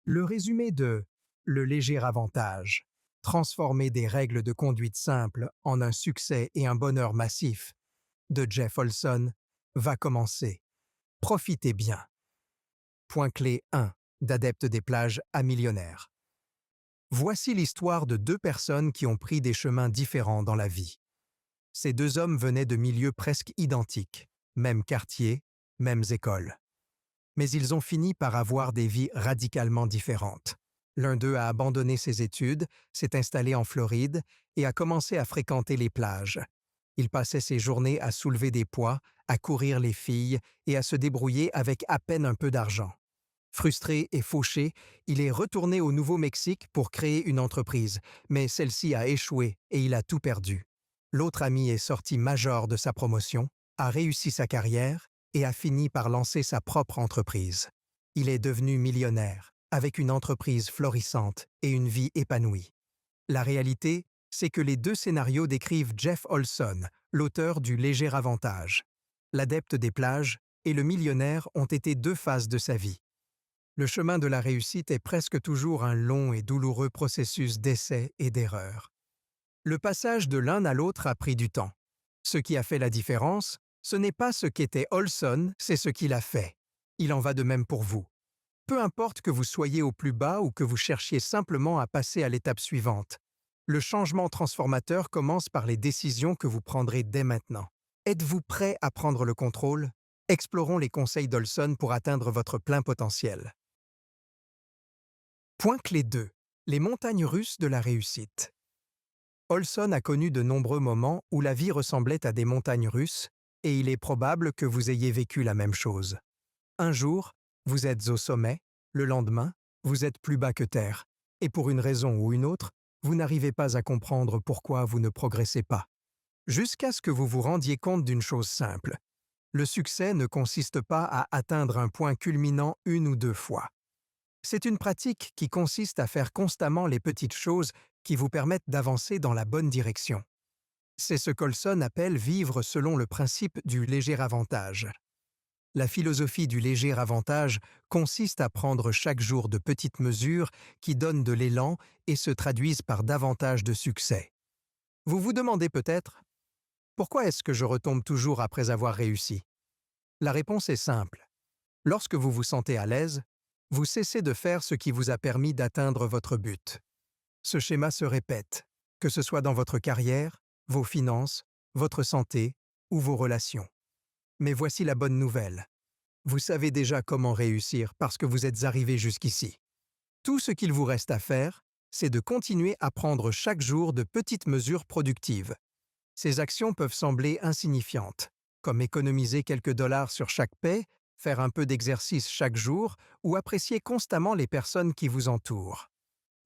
Le résumé de Le léger avantage, transformer des règles de conduite simples en un succès et un bonheur massif, de Jeff Olson, va commencer. Profitez bien. Point clé 1. D'adeptes des plages à millionnaires. Voici l'histoire de deux personnes qui ont pris des chemins différents dans la vie. Ces deux hommes venaient de milieux presque identiques, même quartier, mêmes écoles. Mais ils ont fini par avoir des vies radicalement différentes. L'un d'eux a abandonné ses études, s'est installé en Floride et a commencé à fréquenter les plages. Il passait ses journées à soulever des poids, à courir les filles et à se débrouiller avec à peine un peu d'argent. Frustré et fauché, il est retourné au Nouveau-Mexique pour créer une entreprise, mais celle-ci a échoué et il a tout perdu. L'autre ami est sorti major de sa promotion, a réussi sa carrière et a fini par lancer sa propre entreprise. Il est devenu millionnaire, avec une entreprise florissante et une vie épanouie. La réalité, c'est que les deux scénarios décrivent Jeff Olson, l'auteur du Léger Avantage. L'adepte des plages et le millionnaire ont été deux phases de sa vie. Le chemin de la réussite est presque toujours un long et douloureux processus d'essais et d'erreurs. Le passage de l'un à l'autre a pris du temps. Ce qui a fait la différence, ce n'est pas ce qu'était Olson, c'est ce qu'il a fait. Il en va de même pour vous. Peu importe que vous soyez au plus bas ou que vous cherchiez simplement à passer à l'étape suivante, le changement transformateur commence par les décisions que vous prendrez dès maintenant. Êtes-vous prêt à prendre le contrôle? Explorons les conseils d'Olson pour atteindre votre plein potentiel. Point clé 2. Les montagnes russes de la réussite. Olson a connu de nombreux moments où la vie ressemblait à des montagnes russes, et il est probable que vous ayez vécu la même chose. Un jour, vous êtes au sommet, le lendemain, vous êtes plus bas que terre, et pour une raison ou une autre, vous n'arrivez pas à comprendre pourquoi vous ne progressez pas. Jusqu'à ce que vous vous rendiez compte d'une chose simple. Le succès ne consiste pas à atteindre un point culminant une ou deux fois. C'est une pratique qui consiste à faire constamment les petites choses qui vous permettent d'avancer dans la bonne direction. C'est ce qu'Olson appelle vivre selon le principe du léger avantage. La philosophie du léger avantage consiste à prendre chaque jour de petites mesures qui donnent de l'élan et se traduisent par davantage de succès. Vous vous demandez peut-être, pourquoi est-ce que je retombe toujours après avoir réussi? La réponse est simple. Lorsque vous vous sentez à l'aise, vous cessez de faire ce qui vous a permis d'atteindre votre but. Ce schéma se répète, que ce soit dans votre carrière, vos finances, votre santé ou vos relations. Mais voici la bonne nouvelle. Vous savez déjà comment réussir parce que vous êtes arrivé jusqu'ici. Tout ce qu'il vous reste à faire, c'est de continuer à prendre chaque jour de petites mesures productives. Ces actions peuvent sembler insignifiantes, comme économiser quelques dollars sur chaque paie, faire un peu d'exercice chaque jour ou apprécier constamment les personnes qui vous entourent.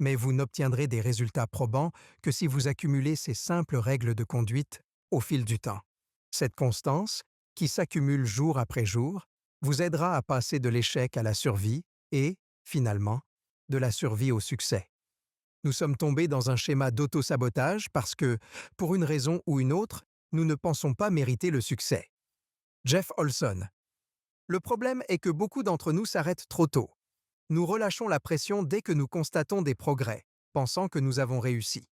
Mais vous n'obtiendrez des résultats probants que si vous accumulez ces simples règles de conduite au fil du temps. Cette constance, qui s'accumule jour après jour, vous aidera à passer de l'échec à la survie et, finalement, de la survie au succès. Nous sommes tombés dans un schéma d'auto-sabotage parce que, pour une raison ou une autre, nous ne pensons pas mériter le succès. Jeff Olson. Le problème est que beaucoup d'entre nous s'arrêtent trop tôt. Nous relâchons la pression dès que nous constatons des progrès, pensant que nous avons réussi.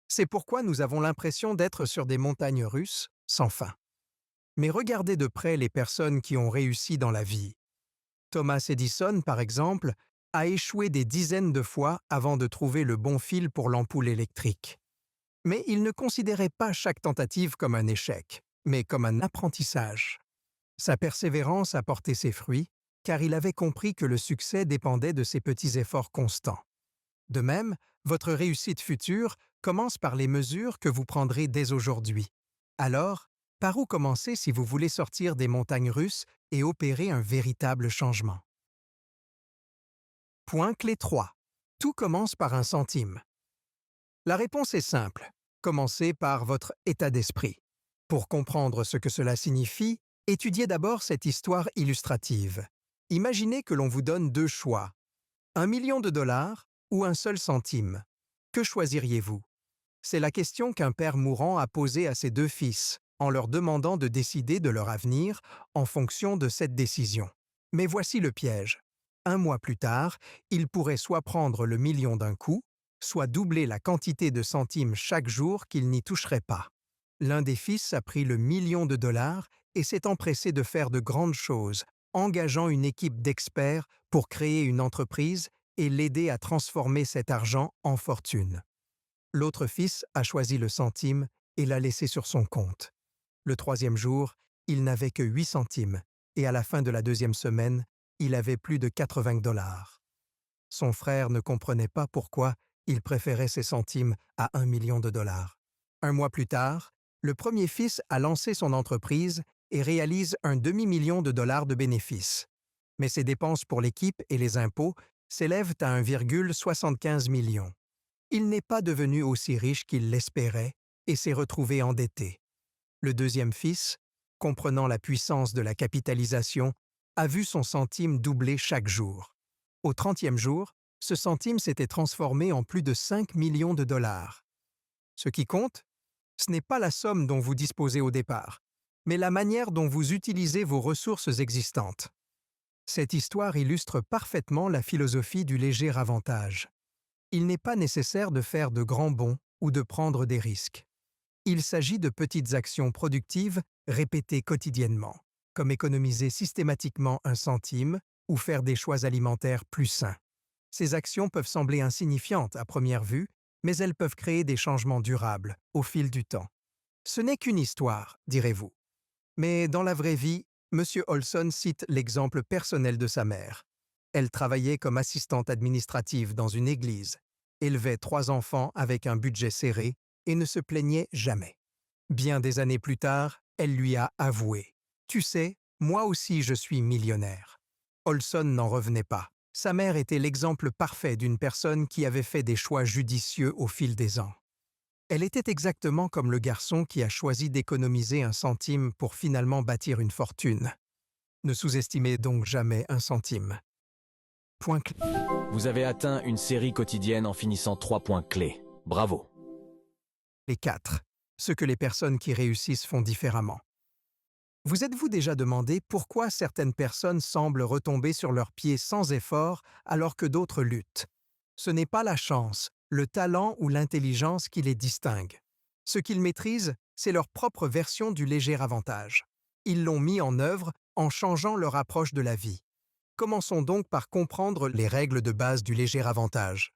C'est pourquoi nous avons l'impression d'être sur des montagnes russes sans fin. Mais regardez de près les personnes qui ont réussi dans la vie. Thomas Edison, par exemple, a échoué des dizaines de fois avant de trouver le bon fil pour l'ampoule électrique. Mais il ne considérait pas chaque tentative comme un échec, mais comme un apprentissage. Sa persévérance a porté ses fruits, car il avait compris que le succès dépendait de ses petits efforts constants. De même, votre réussite future commence par les mesures que vous prendrez dès aujourd'hui. Alors, par où commencer si vous voulez sortir des montagnes russes et opérer un véritable changement? Point clé 3. Tout commence par un centime. La réponse est simple. Commencez par votre état d'esprit. Pour comprendre ce que cela signifie, étudiez d'abord cette histoire illustrative. Imaginez que l'on vous donne deux choix. 1 million de dollars ou un seul centime. Que choisiriez-vous? C'est la question qu'un père mourant a posée à ses deux fils, en leur demandant de décider de leur avenir en fonction de cette décision. Mais voici le piège. Un mois plus tard, il pourrait soit prendre le million d'un coup, soit doubler la quantité de centimes chaque jour qu'il n'y toucherait pas. L'un des fils a pris le million de dollars et s'est empressé de faire de grandes choses, engageant une équipe d'experts pour créer une entreprise et l'aider à transformer cet argent en fortune. L'autre fils a choisi le centime et l'a laissé sur son compte. Le troisième jour, il n'avait que 8 centimes et à la fin de la deuxième semaine, il avait plus de 80 dollars. Son frère ne comprenait pas pourquoi il préférait ses centimes à 1 million de dollars. Un mois plus tard, le premier fils a lancé son entreprise et réalise un demi-million de dollars de bénéfices. Mais ses dépenses pour l'équipe et les impôts s'élèvent à 1,75 million. Il n'est pas devenu aussi riche qu'il l'espérait et s'est retrouvé endetté. Le deuxième fils, comprenant la puissance de la capitalisation, a vu son centime doubler chaque jour. Au 30e jour, ce centime s'était transformé en plus de 5 millions de dollars. Ce qui compte, ce n'est pas la somme dont vous disposez au départ, mais la manière dont vous utilisez vos ressources existantes. Cette histoire illustre parfaitement la philosophie du léger avantage. Il n'est pas nécessaire de faire de grands bonds ou de prendre des risques. Il s'agit de petites actions productives répétées quotidiennement, comme économiser systématiquement un centime ou faire des choix alimentaires plus sains. Ces actions peuvent sembler insignifiantes à première vue, mais elles peuvent créer des changements durables au fil du temps. Ce n'est qu'une histoire, direz-vous. Mais dans la vraie vie, M. Olson cite l'exemple personnel de sa mère. Elle travaillait comme assistante administrative dans une église, élevait 3 enfants avec un budget serré et ne se plaignait jamais. Bien des années plus tard, elle lui a avoué « Tu sais, moi aussi je suis millionnaire ». Olson n'en revenait pas. Sa mère était l'exemple parfait d'une personne qui avait fait des choix judicieux au fil des ans. Elle était exactement comme le garçon qui a choisi d'économiser un centime pour finalement bâtir une fortune. Ne sous-estimez donc jamais un centime. Point clé. Vous avez atteint une série quotidienne en finissant 3 points clés. Bravo. Les 4. Ce que les personnes qui réussissent font différemment. Vous êtes-vous déjà demandé pourquoi certaines personnes semblent retomber sur leurs pieds sans effort alors que d'autres luttent? Ce n'est pas la chance, le talent ou l'intelligence qui les distingue. Ce qu'ils maîtrisent, c'est leur propre version du léger avantage. Ils l'ont mis en œuvre en changeant leur approche de la vie. Commençons donc par comprendre les règles de base du léger avantage.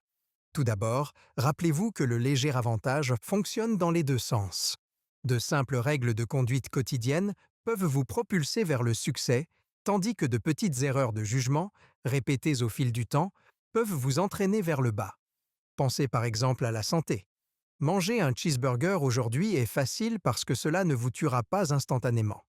Tout d'abord, rappelez-vous que le léger avantage fonctionne dans les deux sens. De simples règles de conduite quotidienne peuvent vous propulser vers le succès, tandis que de petites erreurs de jugement, répétées au fil du temps, peuvent vous entraîner vers le bas. Pensez par exemple à la santé. Manger un cheeseburger aujourd'hui est facile parce que cela ne vous tuera pas instantanément.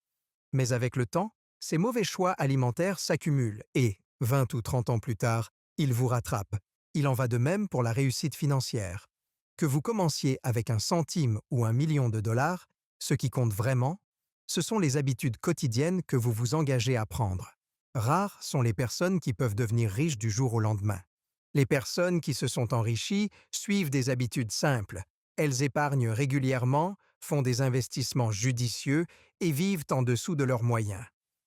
Mais avec le temps, ces mauvais choix alimentaires s'accumulent et, 20 ou 30 ans plus tard, ils vous rattrapent. Il en va de même pour la réussite financière. Que vous commenciez avec un centime ou 1 million de dollars, ce qui compte vraiment, ce sont les habitudes quotidiennes que vous vous engagez à prendre. Rares sont les personnes qui peuvent devenir riches du jour au lendemain. Les personnes qui se sont enrichies suivent des habitudes simples. Elles épargnent régulièrement, font des investissements judicieux et vivent en dessous de leurs moyens.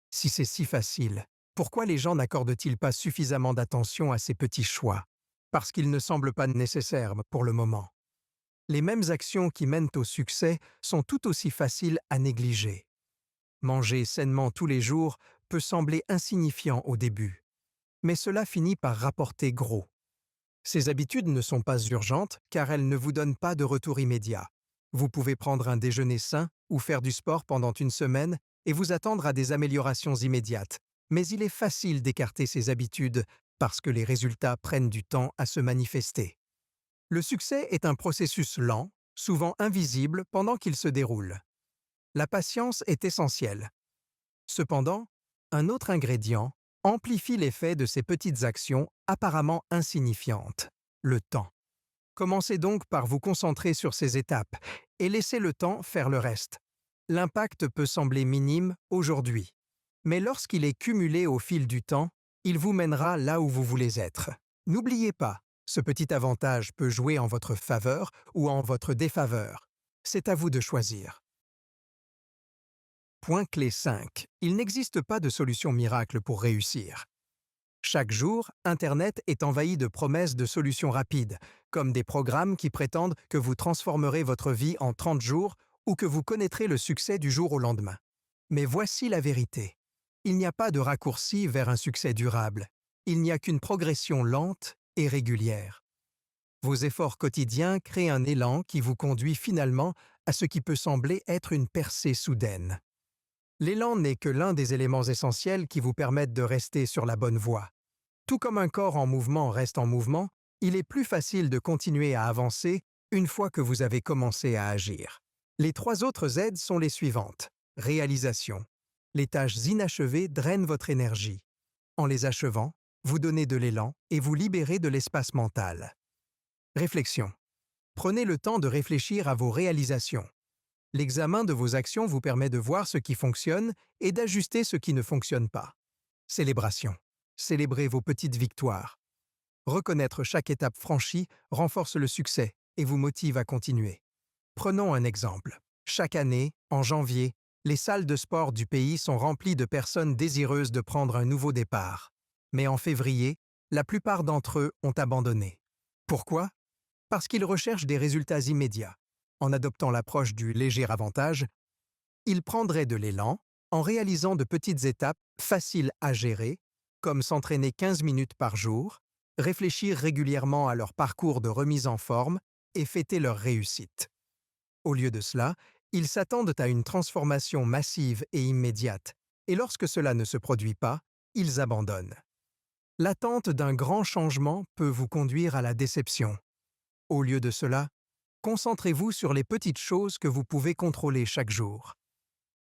Si c'est si facile, pourquoi les gens n'accordent-ils pas suffisamment d'attention à ces petits choix? Parce qu'ils ne semblent pas nécessaires pour le moment. Les mêmes actions qui mènent au succès sont tout aussi faciles à négliger. Manger sainement tous les jours peut sembler insignifiant au début, mais cela finit par rapporter gros. Ces habitudes ne sont pas urgentes car elles ne vous donnent pas de retour immédiat. Vous pouvez prendre un déjeuner sain ou faire du sport pendant une semaine et vous attendre à des améliorations immédiates. Mais il est facile d'écarter ces habitudes parce que les résultats prennent du temps à se manifester. Le succès est un processus lent, souvent invisible pendant qu'il se déroule. La patience est essentielle. Cependant, un autre ingrédient amplifie l'effet de ces petites actions apparemment insignifiantes, le temps. Commencez donc par vous concentrer sur ces étapes et laissez le temps faire le reste. L'impact peut sembler minime aujourd'hui, mais lorsqu'il est cumulé au fil du temps, il vous mènera là où vous voulez être. N'oubliez pas, ce petit avantage peut jouer en votre faveur ou en votre défaveur. C'est à vous de choisir. Point clé 5. Il n'existe pas de solution miracle pour réussir. Chaque jour, Internet est envahi de promesses de solutions rapides, comme des programmes qui prétendent que vous transformerez votre vie en 30 jours ou que vous connaîtrez le succès du jour au lendemain. Mais voici la vérité. Il n'y a pas de raccourci vers un succès durable. Il n'y a qu'une progression lente et régulière. Vos efforts quotidiens créent un élan qui vous conduit finalement à ce qui peut sembler être une percée soudaine. L'élan n'est que l'un des éléments essentiels qui vous permettent de rester sur la bonne voie. Tout comme un corps en mouvement reste en mouvement, il est plus facile de continuer à avancer une fois que vous avez commencé à agir. Les 3 autres aides sont les suivantes. Réalisation. Les tâches inachevées drainent votre énergie. En les achevant, vous donnez de l'élan et vous libérez de l'espace mental. Réflexion. Prenez le temps de réfléchir à vos réalisations. L'examen de vos actions vous permet de voir ce qui fonctionne et d'ajuster ce qui ne fonctionne pas. Célébration. Célébrez vos petites victoires. Reconnaître chaque étape franchie renforce le succès et vous motive à continuer. Prenons un exemple. Chaque année, en janvier, les salles de sport du pays sont remplies de personnes désireuses de prendre un nouveau départ. Mais en février, la plupart d'entre eux ont abandonné. Pourquoi? Parce qu'ils recherchent des résultats immédiats. En adoptant l'approche du léger avantage, ils prendraient de l'élan en réalisant de petites étapes faciles à gérer, comme s'entraîner 15 minutes par jour, réfléchir régulièrement à leur parcours de remise en forme et fêter leur réussite. Au lieu de cela, ils s'attendent à une transformation massive et immédiate, et lorsque cela ne se produit pas, ils abandonnent. L'attente d'un grand changement peut vous conduire à la déception. Au lieu de cela, concentrez-vous sur les petites choses que vous pouvez contrôler chaque jour.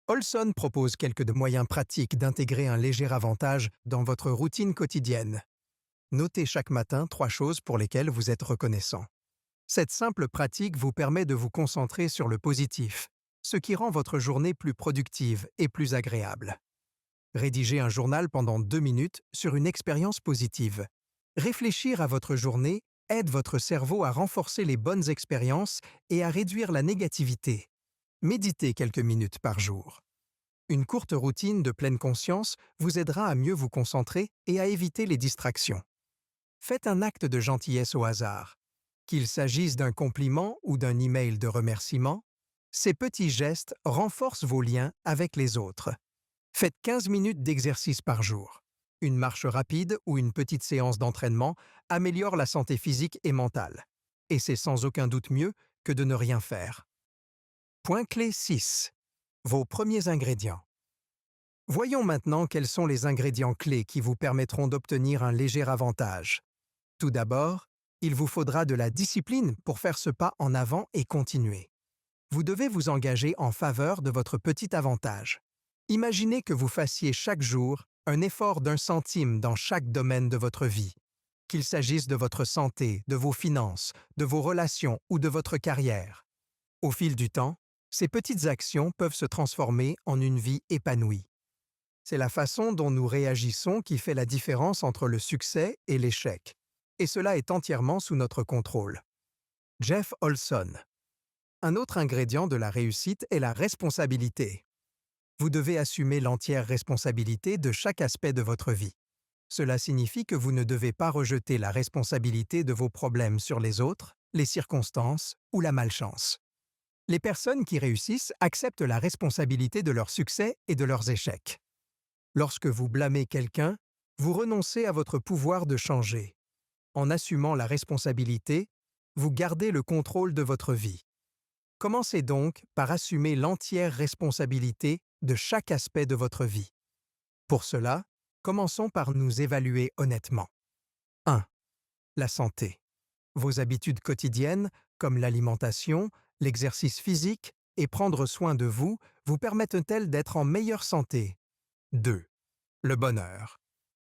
Olson propose quelques moyens pratiques d'intégrer un léger avantage dans votre routine quotidienne. Notez chaque matin 3 choses pour lesquelles vous êtes reconnaissant. Cette simple pratique vous permet de vous concentrer sur le positif, ce qui rend votre journée plus productive et plus agréable. Rédigez un journal pendant 2 minutes sur une expérience positive. Réfléchir à votre journée aide votre cerveau à renforcer les bonnes expériences et à réduire la négativité. Méditez quelques minutes par jour. Une courte routine de pleine conscience vous aidera à mieux vous concentrer et à éviter les distractions. Faites un acte de gentillesse au hasard. Qu'il s'agisse d'un compliment ou d'un email de remerciement, ces petits gestes renforcent vos liens avec les autres. Faites 15 minutes d'exercice par jour. Une marche rapide ou une petite séance d'entraînement améliore la santé physique et mentale. Et c'est sans aucun doute mieux que de ne rien faire. Point clé 6. Vos premiers ingrédients. Voyons maintenant quels sont les ingrédients clés qui vous permettront d'obtenir un léger avantage. Tout d'abord, il vous faudra de la discipline pour faire ce pas en avant et continuer. Vous devez vous engager en faveur de votre petit avantage. Imaginez que vous fassiez chaque jour un effort d'1 centime dans chaque domaine de votre vie, qu'il s'agisse de votre santé, de vos finances, de vos relations ou de votre carrière. Au fil du temps, ces petites actions peuvent se transformer en une vie épanouie. C'est la façon dont nous réagissons qui fait la différence entre le succès et l'échec. Et cela est entièrement sous notre contrôle. Jeff Olson. Un autre ingrédient de la réussite est la responsabilité. Vous devez assumer l'entière responsabilité de chaque aspect de votre vie. Cela signifie que vous ne devez pas rejeter la responsabilité de vos problèmes sur les autres, les circonstances ou la malchance. Les personnes qui réussissent acceptent la responsabilité de leurs succès et de leurs échecs. Lorsque vous blâmez quelqu'un, vous renoncez à votre pouvoir de changer. En assumant la responsabilité, vous gardez le contrôle de votre vie. Commencez donc par assumer l'entière responsabilité de chaque aspect de votre vie. Pour cela, commençons par nous évaluer honnêtement. 1. La santé. Vos habitudes quotidiennes, comme l'alimentation, l'exercice physique et prendre soin de vous, vous permettent-elles d'être en meilleure santé? 2. Le bonheur.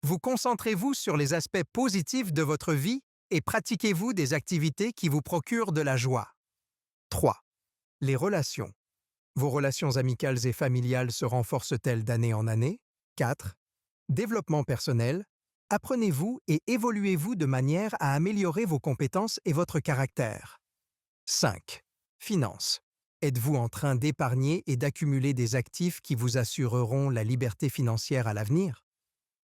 Vous concentrez-vous sur les aspects positifs de votre vie et pratiquez-vous des activités qui vous procurent de la joie? 3. Les relations. Vos relations amicales et familiales se renforcent-elles d'année en année? 4. Développement personnel. Apprenez-vous et évoluez-vous de manière à améliorer vos compétences et votre caractère? 5. Finances. Êtes-vous en train d'épargner et d'accumuler des actifs qui vous assureront la liberté financière à l'avenir?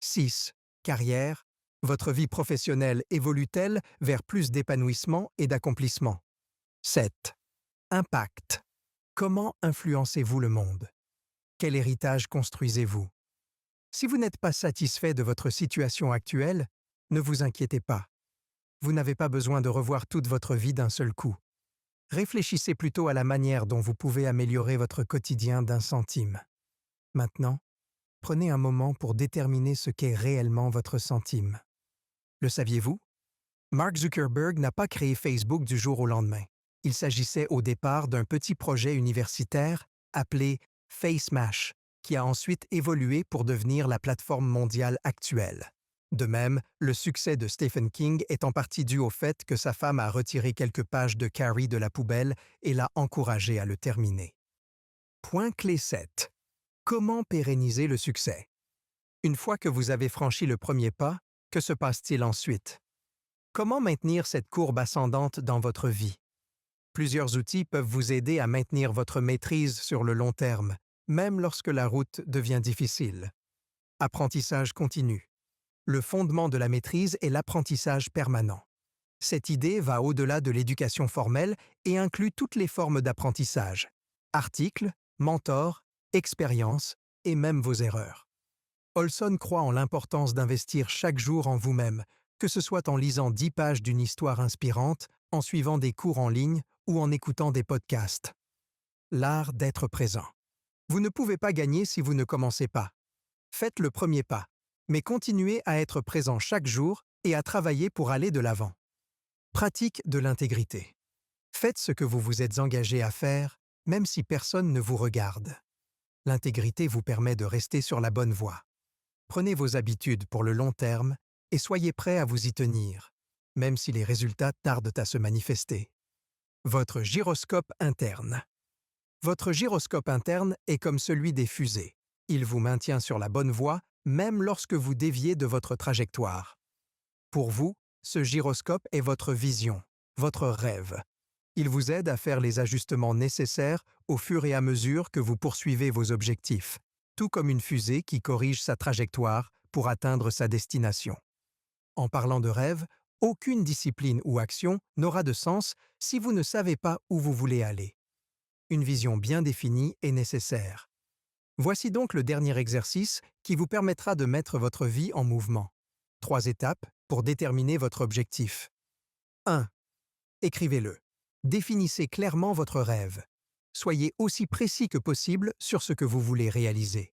6. Carrière. Votre vie professionnelle évolue-t-elle vers plus d'épanouissement et d'accomplissement? 7. Impact. Comment influencez-vous le monde? Quel héritage construisez-vous? Si vous n'êtes pas satisfait de votre situation actuelle, ne vous inquiétez pas. Vous n'avez pas besoin de revoir toute votre vie d'un seul coup. Réfléchissez plutôt à la manière dont vous pouvez améliorer votre quotidien d'un centime. Maintenant, prenez un moment pour déterminer ce qu'est réellement votre centime. Le saviez-vous? Mark Zuckerberg n'a pas créé Facebook du jour au lendemain. Il s'agissait au départ d'un petit projet universitaire appelé FaceMash, qui a ensuite évolué pour devenir la plateforme mondiale actuelle. De même, le succès de Stephen King est en partie dû au fait que sa femme a retiré quelques pages de Carrie de la poubelle et l'a encouragé à le terminer. Point clé 7. Comment pérenniser le succès? Une fois que vous avez franchi le premier pas, que se passe-t-il ensuite? Comment maintenir cette courbe ascendante dans votre vie? Plusieurs outils peuvent vous aider à maintenir votre maîtrise sur le long terme, même lorsque la route devient difficile. Apprentissage continu. Le fondement de la maîtrise est l'apprentissage permanent. Cette idée va au-delà de l'éducation formelle et inclut toutes les formes d'apprentissage. Articles, mentors, expériences et même vos erreurs. Olson croit en l'importance d'investir chaque jour en vous-même, que ce soit en lisant 10 pages d'une histoire inspirante, en suivant des cours en ligne ou en écoutant des podcasts. L'art d'être présent. Vous ne pouvez pas gagner si vous ne commencez pas. Faites le premier pas, mais continuez à être présent chaque jour et à travailler pour aller de l'avant. Pratique de l'intégrité. Faites ce que vous vous êtes engagé à faire, même si personne ne vous regarde. L'intégrité vous permet de rester sur la bonne voie. Prenez vos habitudes pour le long terme et soyez prêt à vous y tenir, même si les résultats tardent à se manifester. Votre gyroscope interne. Votre gyroscope interne est comme celui des fusées. Il vous maintient sur la bonne voie, même lorsque vous déviez de votre trajectoire. Pour vous, ce gyroscope est votre vision, votre rêve. Il vous aide à faire les ajustements nécessaires au fur et à mesure que vous poursuivez vos objectifs, tout comme une fusée qui corrige sa trajectoire pour atteindre sa destination. En parlant de rêve, aucune discipline ou action n'aura de sens si vous ne savez pas où vous voulez aller. Une vision bien définie est nécessaire. Voici donc le dernier exercice qui vous permettra de mettre votre vie en mouvement. 3 étapes pour déterminer votre objectif. 1. Écrivez-le. Définissez clairement votre rêve. Soyez aussi précis que possible sur ce que vous voulez réaliser.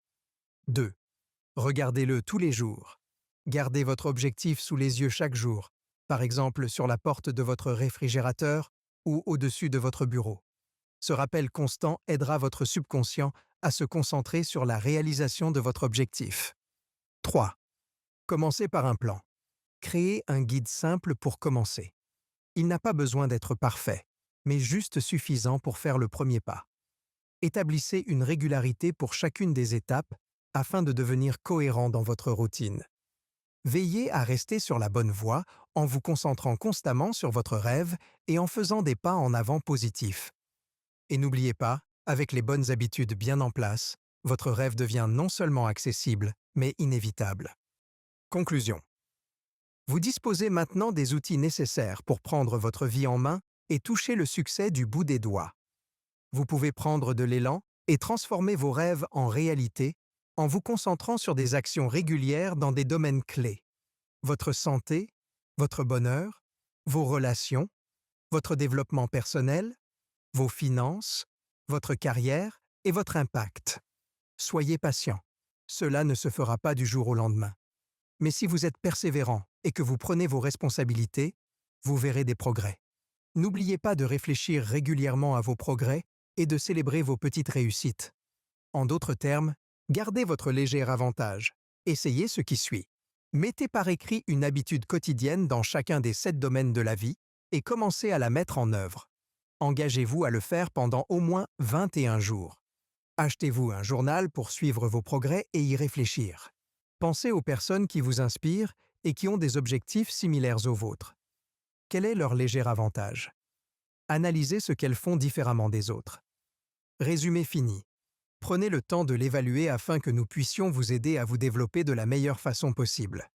2. Regardez-le tous les jours. Gardez votre objectif sous les yeux chaque jour, par exemple sur la porte de votre réfrigérateur ou au-dessus de votre bureau. Ce rappel constant aidera votre subconscient à se concentrer sur la réalisation de votre objectif. 3. Commencez par un plan. Créez un guide simple pour commencer. Il n'a pas besoin d'être parfait, mais juste suffisant pour faire le premier pas. Établissez une régularité pour chacune des étapes afin de devenir cohérent dans votre routine. Veillez à rester sur la bonne voie en vous concentrant constamment sur votre rêve et en faisant des pas en avant positifs. Et n'oubliez pas, avec les bonnes habitudes bien en place, votre rêve devient non seulement accessible, mais inévitable. Conclusion. Vous disposez maintenant des outils nécessaires pour prendre votre vie en main et toucher le succès du bout des doigts. Vous pouvez prendre de l'élan et transformer vos rêves en réalité en vous concentrant sur des actions régulières dans des domaines clés. Votre santé, votre bonheur, vos relations, votre développement personnel, vos finances, votre carrière et votre impact. Soyez patient. Cela ne se fera pas du jour au lendemain. Mais si vous êtes persévérant et que vous prenez vos responsabilités, vous verrez des progrès. N'oubliez pas de réfléchir régulièrement à vos progrès et de célébrer vos petites réussites. En d'autres termes, gardez votre léger avantage. Essayez ce qui suit. Mettez par écrit une habitude quotidienne dans chacun des 7 domaines de la vie et commencez à la mettre en œuvre. Engagez-vous à le faire pendant au moins 21 jours. Achetez-vous un journal pour suivre vos progrès et y réfléchir. Pensez aux personnes qui vous inspirent et qui ont des objectifs similaires aux vôtres. Quel est leur léger avantage? Analysez ce qu'elles font différemment des autres. Résumé fini. Prenez le temps de l'évaluer afin que nous puissions vous aider à vous développer de la meilleure façon possible.